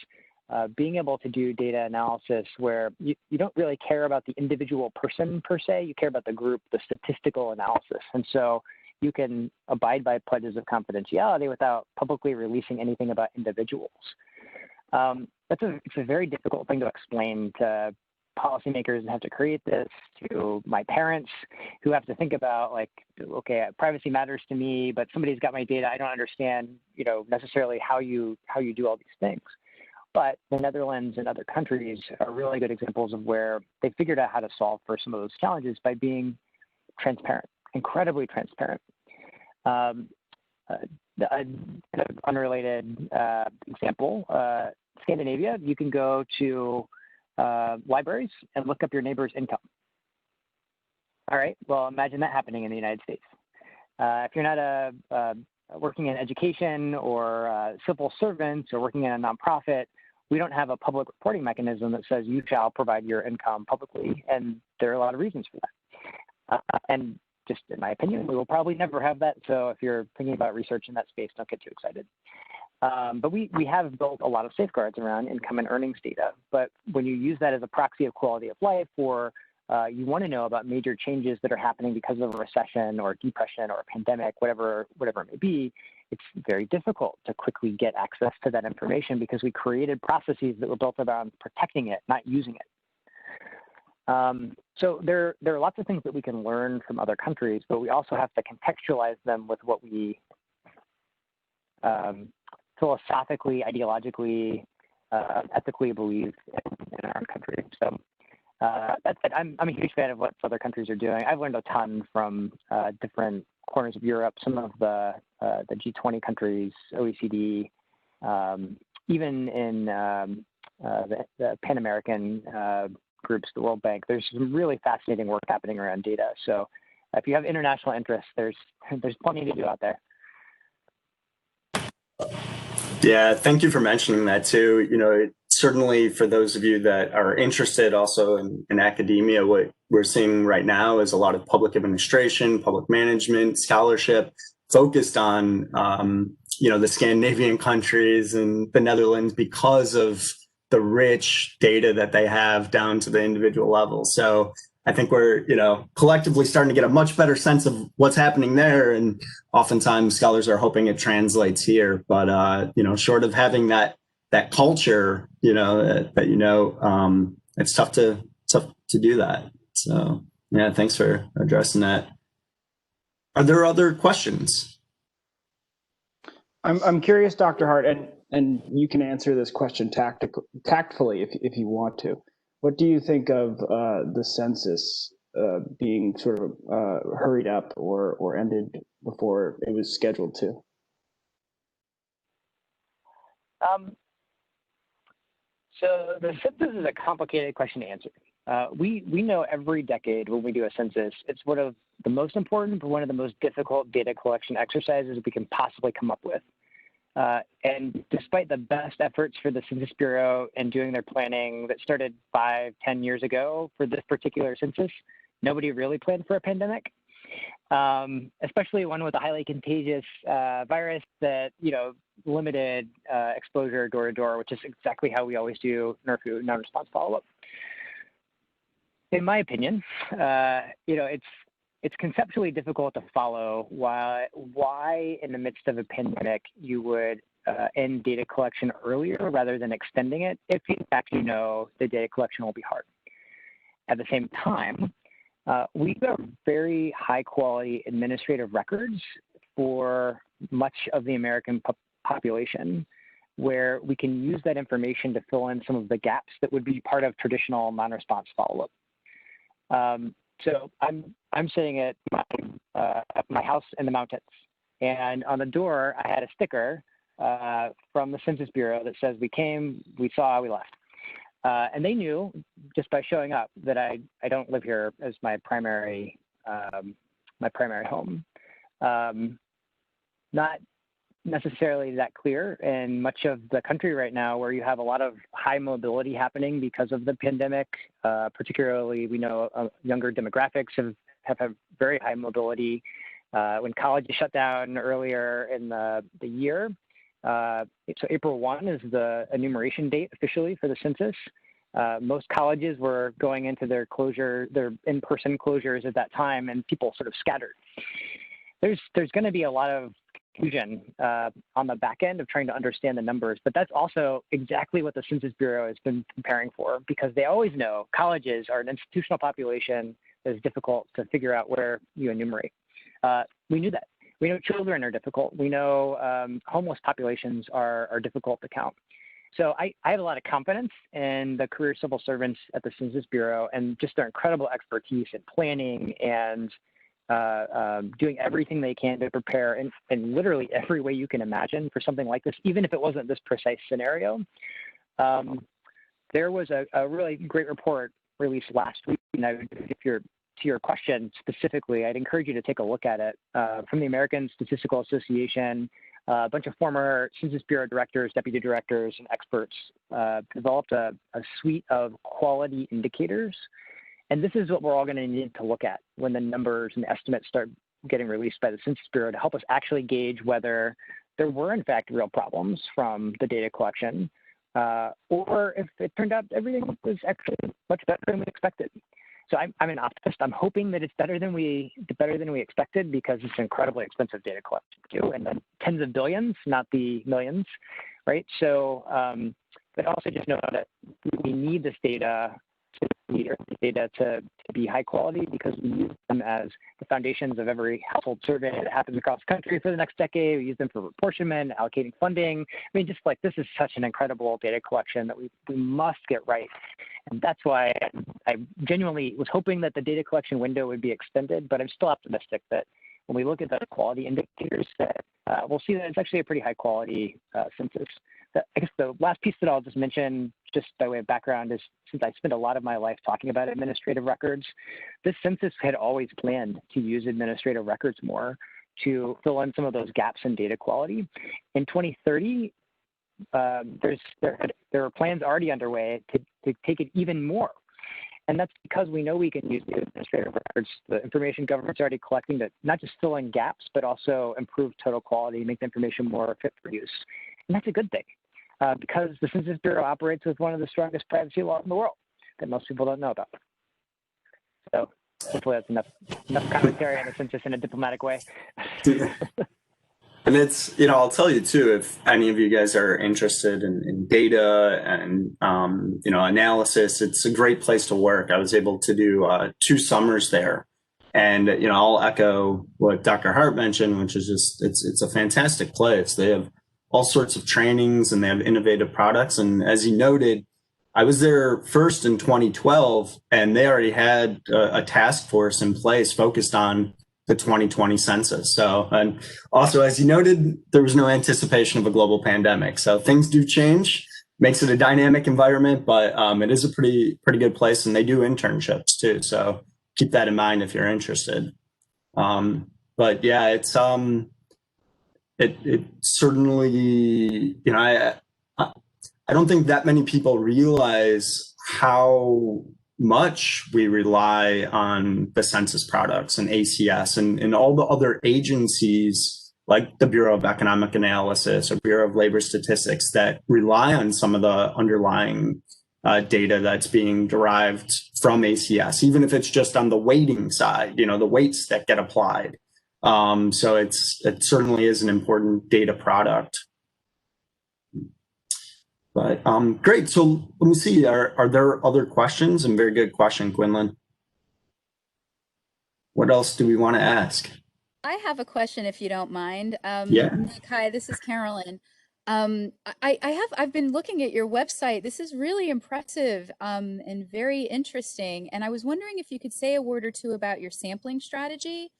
being able to do data analysis where you don't really care about the individual person per se, you care about the group, the statistical analysis. And so you can abide by pledges of confidentiality without publicly releasing anything about individuals. It's a very difficult thing to explain to policymakers and have to create this, to my parents who have to think about okay, privacy matters to me, but somebody's got my data. I don't understand, necessarily how you do all these things. But the Netherlands and other countries are really good examples of where they figured out how to solve for some of those challenges by being transparent, incredibly transparent. Unrelated example, Scandinavia, you can go to libraries and look up your neighbor's income. All right, well, imagine that happening in the United States. If you're not a working in education or civil servants or working in a nonprofit, we don't have a public reporting mechanism that says you shall provide your income publicly, and there are a lot of reasons for that. And just in my opinion, we will probably never have that. So if you're thinking about research in that space, don't get too excited. But we have built a lot of safeguards around income and earnings data. But when you use that as a proxy of quality of life, or you want to know about major changes that are happening because of a recession or depression or a pandemic, whatever it may be, it's very difficult to quickly get access to that information because we created processes that were built around protecting it, not using it. So there are lots of things that we can learn from other countries, but we also have to contextualize them with what we philosophically, ideologically, ethically believe in our own country. So that said, I'm a huge fan of what other countries are doing. I've learned a ton from different corners of Europe, some of the G20 countries, OECD, even in the Pan American groups, the World Bank. There's some really fascinating work happening around data. So if you have international interests, there's plenty to do out there. Yeah, thank you for mentioning that too. Certainly for those of you that are interested also in academia, what we're seeing right now is a lot of public administration, public management, scholarship focused on, the Scandinavian countries and the Netherlands because of the rich data that they have down to the individual level. So I think we're, collectively starting to get a much better sense of what's happening there. And oftentimes scholars are hoping it translates here. But, short of having that culture, it's tough to do that. So, yeah, thanks for addressing that. Are there other questions? I'm curious, Dr. Hart, and you can answer this question tactfully if you want to. What do you think of the census being sort of hurried up or ended before it was scheduled to? So the census is a complicated question to answer. We know every decade when we do a census, it's one of the most important, but one of the most difficult data collection exercises we can possibly come up with. And despite the best efforts for the Census Bureau in doing their planning that started 5-10 years ago for this particular census, nobody really planned for a pandemic, especially one with a highly contagious virus that, limited exposure door to door, which is exactly how we always do NERFU, non-response follow-up. In my opinion, it's conceptually difficult to follow why in the midst of a pandemic you would end data collection earlier rather than extending it if in fact the data collection will be hard. At the same time, we've got very high quality administrative records for much of the American population where we can use that information to fill in some of the gaps that would be part of traditional non-response follow-up. So I'm sitting at my house in the mountains, and on the door I had a sticker from the Census Bureau that says we came, we saw, we left, and they knew just by showing up that I don't live here as my primary home. Not necessarily that clear in much of the country right now, where you have a lot of high mobility happening because of the pandemic. Particularly, we know younger demographics have very high mobility. When colleges shut down earlier in the year, so April 1 is the enumeration date officially for the census. Most colleges were going into their in-person closures at that time, and people sort of scattered. There's going to be a lot of confusion on the back end of trying to understand the numbers, but that's also exactly what the Census Bureau has been preparing for, because they always know colleges are an institutional population that is difficult to figure out where you enumerate. We knew that. We know children are difficult. We know homeless populations are difficult to count. So I have a lot of confidence in the career civil servants at the Census Bureau and just their incredible expertise in planning and doing everything they can to prepare in literally every way you can imagine for something like this, even if it wasn't this precise scenario. There was a really great report released last week. If you're to your question specifically, I'd encourage you to take a look at it. From the American Statistical Association, a bunch of former Census Bureau directors, deputy directors, and experts developed a suite of quality indicators. And this is what we're all going to need to look at when the numbers and the estimates start getting released by the Census Bureau to help us actually gauge whether there were, in fact, real problems from the data collection, or if it turned out everything was actually much better than we expected. So I'm an optimist. I'm hoping that it's better than we expected, because it's incredibly expensive data collection too, and the tens of billions, not the millions, right? So, but also just know that we need this data to be high quality, because we use them as the foundations of every household survey that happens across the country for the next decade. We use them for apportionment, allocating funding. I mean, just like, this is such an incredible data collection that we must get right. And that's why I genuinely was hoping that the data collection window would be extended, but I'm still optimistic that when we look at the quality indicators, that we'll see that it's actually a pretty high quality census. I guess the last piece that I'll just mention, just by way of background, is since I spent a lot of my life talking about administrative records, this census had always planned to use administrative records more to fill in some of those gaps in data quality. In 2030, there are plans already underway to take it even more. And that's because we know we can use the administrative records, the information government's already collecting, to not just fill in gaps, but also improve total quality, make the information more fit for use. And that's a good thing, because the Census Bureau operates with one of the strongest privacy laws in the world that most people don't know about. So hopefully that's enough commentary on the census in a diplomatic way. And it's, I'll tell you too, if any of you guys are interested in data and, analysis, it's a great place to work. I was able to do 2 summers there. And, I'll echo what Dr. Hart mentioned, which is just, it's a fantastic place. They have all sorts of trainings and they have innovative products. And as you noted, I was there first in 2012, and they already had a task force in place focused on the 2020 census. So, and also, as you noted, there was no anticipation of a global pandemic. So things do change, makes it a dynamic environment, but it is a pretty good place, and they do internships too. So keep that in mind if you're interested. But yeah, it's it certainly, I don't think that many people realize how much we rely on the census products and ACS and all the other agencies like the Bureau of Economic Analysis or Bureau of Labor Statistics that rely on some of the underlying data that's being derived from ACS, even if it's just on the weighting side, the weights that get applied. So it certainly is an important data product. But great. So let me see. Are there other questions? And very good question, Quinlan. What else do we want to ask? I have a question, if you don't mind. Yeah. Nick, hi, this is Carolyn. I've been looking at your website. This is really impressive and very interesting. And I was wondering if you could say a word or two about your sampling strategy.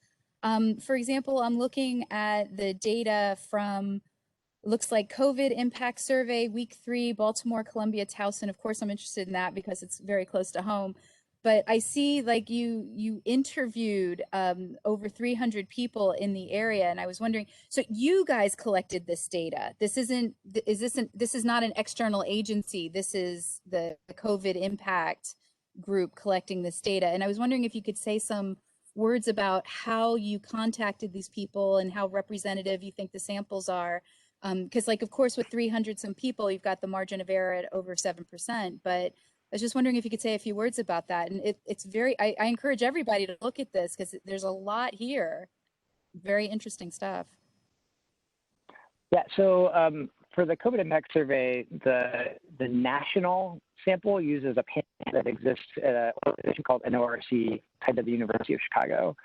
For example, I'm looking at the data from, looks like COVID impact survey, week 3, Baltimore, Columbia, Towson. Of course, I'm interested in that because it's very close to home. But I see like you interviewed over 300 people in the area, and I was wondering, so you guys collected this data. This is not an external agency. This is the COVID impact group collecting this data. And I was wondering if you could say some words about how you contacted these people and how representative you think the samples are. Because of course, with 300 some people, you've got the margin of error at over 7%, but I was just wondering if you could say a few words about that. And it's very, I encourage everybody to look at this because there's a lot here. Very interesting stuff. Yeah, so for the COVID impact survey, the national sample uses a panel that exists at an organization called NORC, tied to the University of Chicago.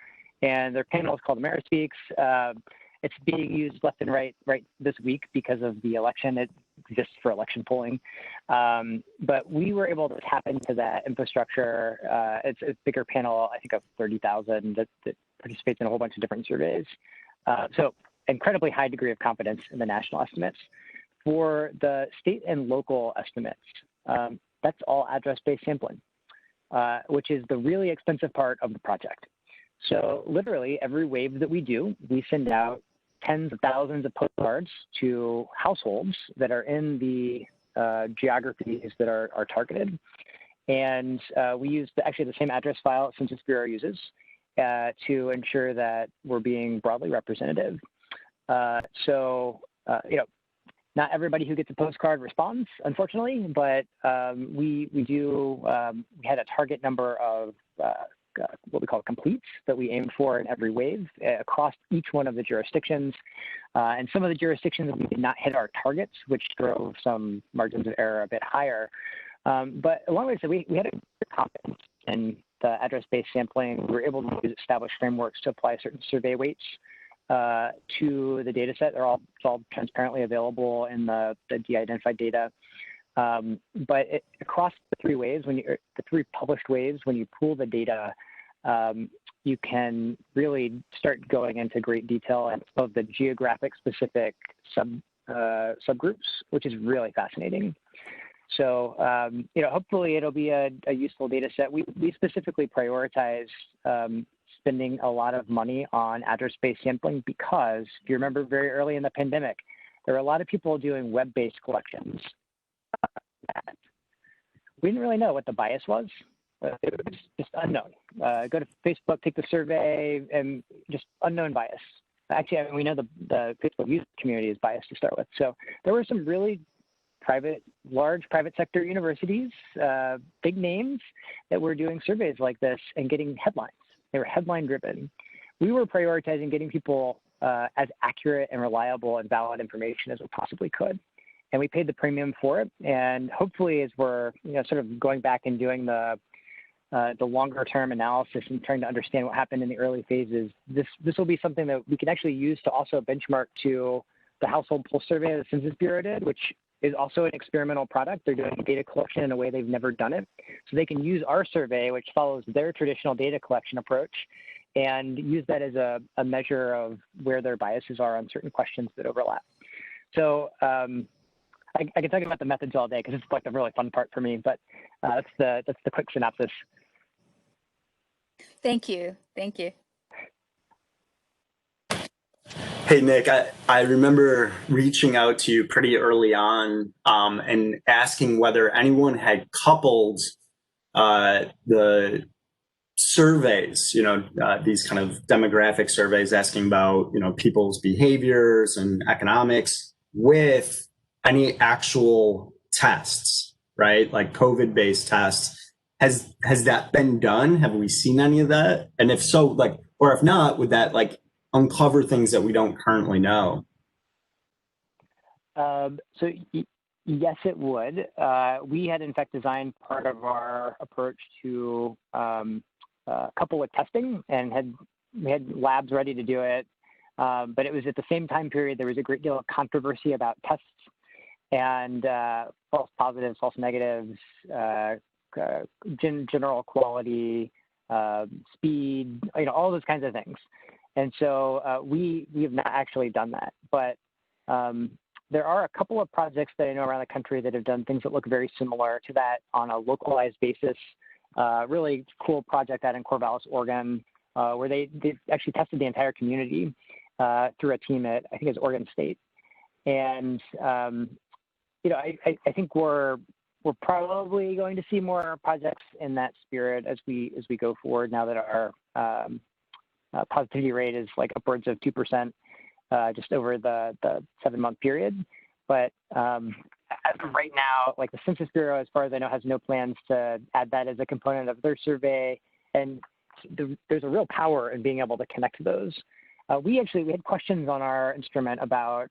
And their panel is called AmeriSpeaks. It's being used left and right this week because of the election. It exists for election polling. But we were able to tap into that infrastructure. It's a bigger panel, I think of 30,000 that participates in a whole bunch of different surveys. So incredibly high degree of confidence in the national estimates. For the state and local estimates, that's all address-based sampling. which is the really expensive part of the project. So literally every wave that we do, we send out tens of thousands of postcards to households that are in the geographies that are targeted. And we use actually the same address file Census Bureau uses to ensure that we're being broadly representative. Not everybody who gets a postcard responds, unfortunately, but we had a target number of what we call completes that we aimed for in every wave across each one of the jurisdictions. And some of the jurisdictions we did not hit our targets, which drove some margins of error a bit higher. But along with that, we had a good confidence in the address-based sampling. We were able to use established frameworks to apply certain survey weights to the data set. It's all transparently available in the de-identified data. But across the three waves, the three published waves, when you pool the data, you can really start going into great detail of the geographic specific subgroups, which is really fascinating. So, hopefully it'll be a useful data set. We specifically prioritize spending a lot of money on address-based sampling because, if you remember very early in the pandemic, there were a lot of people doing web-based collections. We didn't really know what the bias was. It was just unknown. Go to Facebook, take the survey, and just unknown bias. Actually, we know the Facebook youth community is biased to start with. So there were some really large private sector universities, big names that were doing surveys like this and getting headlines. They were headline driven. We were prioritizing getting people as accurate and reliable and valid information as we possibly could. And we paid the premium for it. And hopefully as we're sort of going back and doing the longer term analysis and trying to understand what happened in the early phases, this will be something that we can actually use to also benchmark to the household pulse survey the Census Bureau did, which is also an experimental product. They're doing data collection in a way they've never done it. So they can use our survey, which follows their traditional data collection approach, and use that as a measure of where their biases are on certain questions that overlap. So I can talk about the methods all day because it's like the really fun part for me, but that's the quick synopsis. Thank you. Thank you. Hey, Nick, I remember reaching out to you pretty early on and asking whether anyone had coupled the surveys, these kind of demographic surveys asking about, people's behaviors and economics with any actual tests, right? Like COVID-based tests. Has that been done? Have we seen any of that? And if so, or if not, would that uncover things that we don't currently know? Yes, it would. We had in fact designed part of our approach to couple with testing, and we had labs ready to do it. But it was at the same time period, there was a great deal of controversy about tests and false positives, false negatives, general quality, speed, all those kinds of things. And so we have not actually done that, but there are a couple of projects that I know around the country that have done things that look very similar to that on a localized basis. Really cool project out in Corvallis, Oregon, where they actually tested the entire community through a team at, I think it's Oregon State. And, I think we're probably going to see more projects in that spirit as we go forward now that our positivity rate is upwards of 2% just over the 7-month period. But as of right now, the Census Bureau, as far as I know, has no plans to add that as a component of their survey. And there's a real power in being able to connect those. We had questions on our instrument about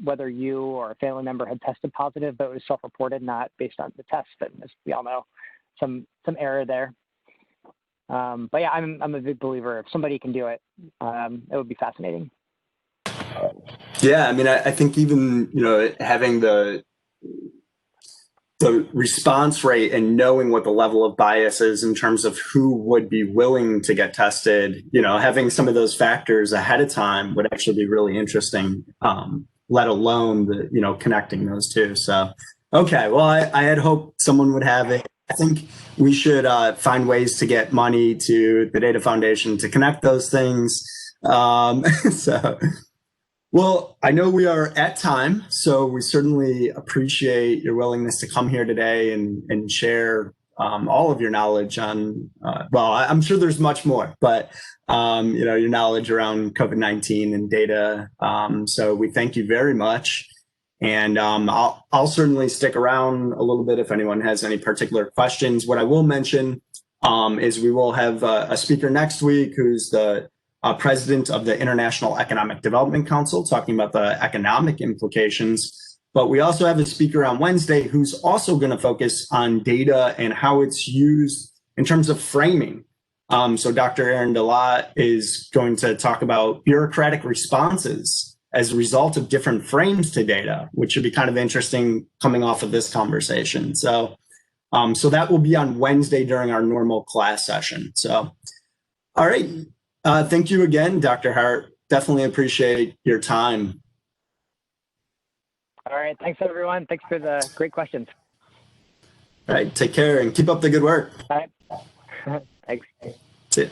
whether you or a family member had tested positive, but it was self-reported, not based on the test. And as we all know, some error there. But yeah, I'm a big believer. If somebody can do it, it would be fascinating. Yeah, I think even having the response rate and knowing what the level of bias is in terms of who would be willing to get tested, having some of those factors ahead of time would actually be really interesting. Let alone connecting those two. So, okay, well, I had hoped someone would have it. I think we should find ways to get money to the Data Foundation to connect those things. So, well, I know we are at time, so we certainly appreciate your willingness to come here today and share all of your knowledge on, well, I'm sure there's much more, but your knowledge around COVID-19 and data. So we thank you very much. And I'll certainly stick around a little bit if anyone has any particular questions. What I will mention is we will have a speaker next week who's the president of the International Economic Development Council, talking about the economic implications. But we also have a speaker on Wednesday who's also going to focus on data and how it's used in terms of framing. So Dr. Aaron Delat is going to talk about bureaucratic responses as a result of different frames to data, which should be kind of interesting coming off of this conversation. So, so that will be on Wednesday during our normal class session. So, all right. Thank you again, Dr. Hart. Definitely appreciate your time. All right. Thanks, everyone. Thanks for the great questions. All right. Take care and keep up the good work. All right. Thanks. That's it.